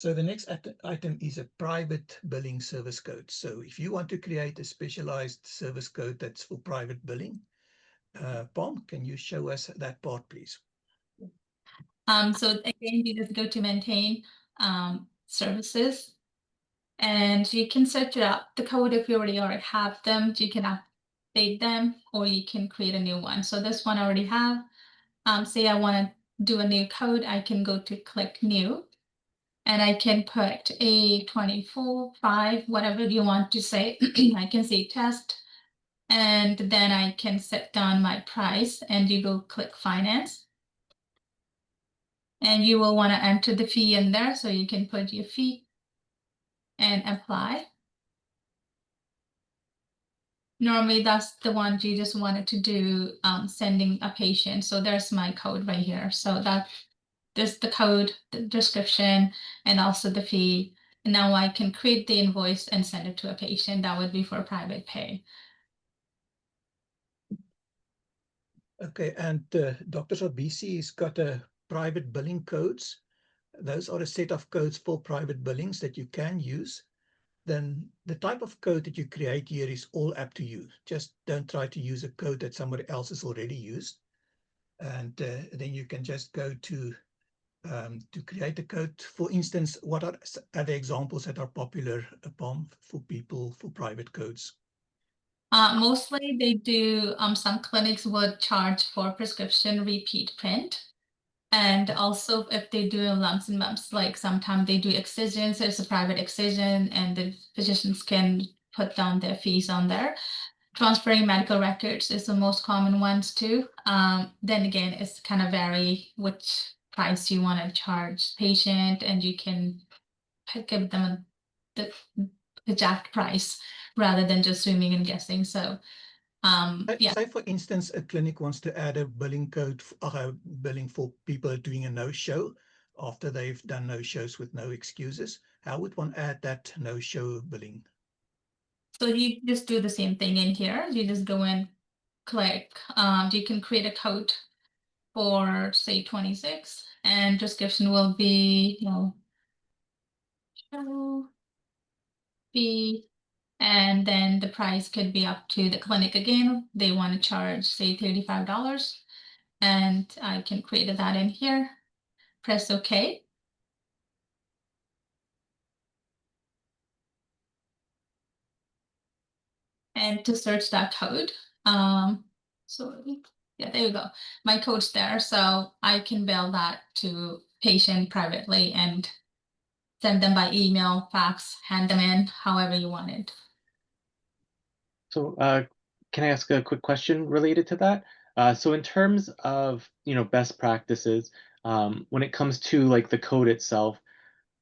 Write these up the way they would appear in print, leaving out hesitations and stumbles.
So the next item is a private billing service code. So if you want to create a specialized service code that's for private billing, Pom, can you show us that part, please? So again, you just go to maintain services, and you can search it up. The code, if you already have them, you can update them, or you can create a new one. So this one I already have. Say I want to do a new code, I can go to click new, and I can put a 24, 5, whatever you want to say. I can say test, and then I can set down my price, and you go click finance. And you will want to enter the fee in there, so you can put your fee and apply. Normally that's the one you just wanted to do, sending a patient. So there's my code right here. So there's the code, the description, and also the fee. And now I can create the invoice and send it to a patient. That would be for private pay. Okay, and Doctors of BC has got a private billing codes. Those are a set of codes for private billings that you can use. Then the type of code that you create here is all up to you. Just don't try to use a code that somebody else has already used. And then you can just go to create a code. For instance, what are other examples that are popular upon for people for private codes? Mostly they do, some clinics would charge for prescription repeat print. And also if they do lumps and bumps, like sometimes they do excisions, there's a private excision, and the physicians can put down their fees on there. Transferring medical records is the most common ones too. Then again, it's kind of vary which price you want to charge patient, and you can give them the exact price rather than just assuming and guessing. So yeah. Say, for instance, a clinic wants to add a billing code, billing for people doing a no-show after they've done no-shows with no excuses. How would one add that no-show billing? So you just do the same thing in here. You just go and click. You can create a code for say 26, and description will be, show fee, and then the price could be up to the clinic again. They want to charge say $35, and I can create that in here. Press OK. And to search that code, so yeah, there you go. My code's there, so I can bill that to patient privately and send them by email, fax, hand them in, however you want it. So can I ask a quick question related to that? So in terms of, best practices, when it comes to like the code itself,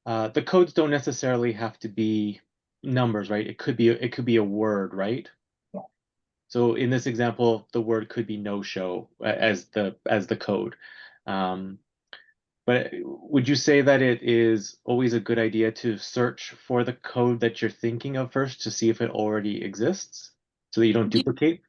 the codes don't necessarily have to be numbers, right? It could be a word, right? Yeah. So in this example, the word could be no show as the code. But would you say that it is always a good idea to search for the code that you're thinking of first to see if it already exists so that you don't duplicate?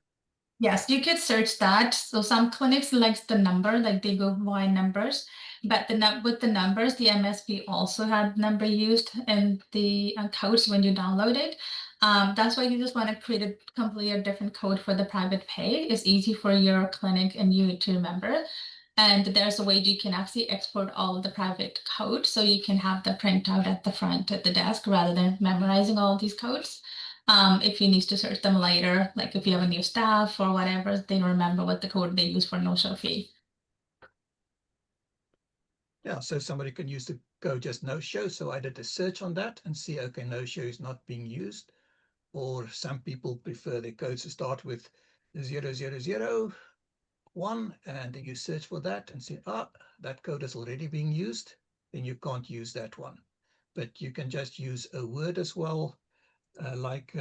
Yes, you could search that. So some clinics likes the number, like they go by numbers, but with the numbers, the MSP also had number used in the codes when you download it. That's why you just want to create a completely different code for the private pay. It's easy for your clinic and you to remember. And there's a way you can actually export all of the private code, so you can have the printout at the front at the desk rather than memorizing all these codes. If you need to search them later, like if you have a new staff or whatever, they remember what the code they use for no-show fee. Yeah, so somebody can use the code just no-show. So I did a search on that and see, okay, no-show is not being used. Or some people prefer their codes to start with 0001, and then you search for that and say, that code is already being used, then you can't use that one. But you can just use a word as well, like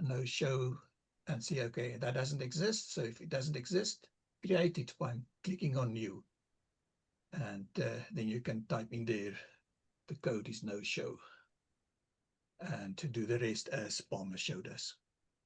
no show, and see, okay, that doesn't exist. So if it doesn't exist, create it by clicking on new. And then you can type in there, the code is no show. And to do the rest as Palmer showed us.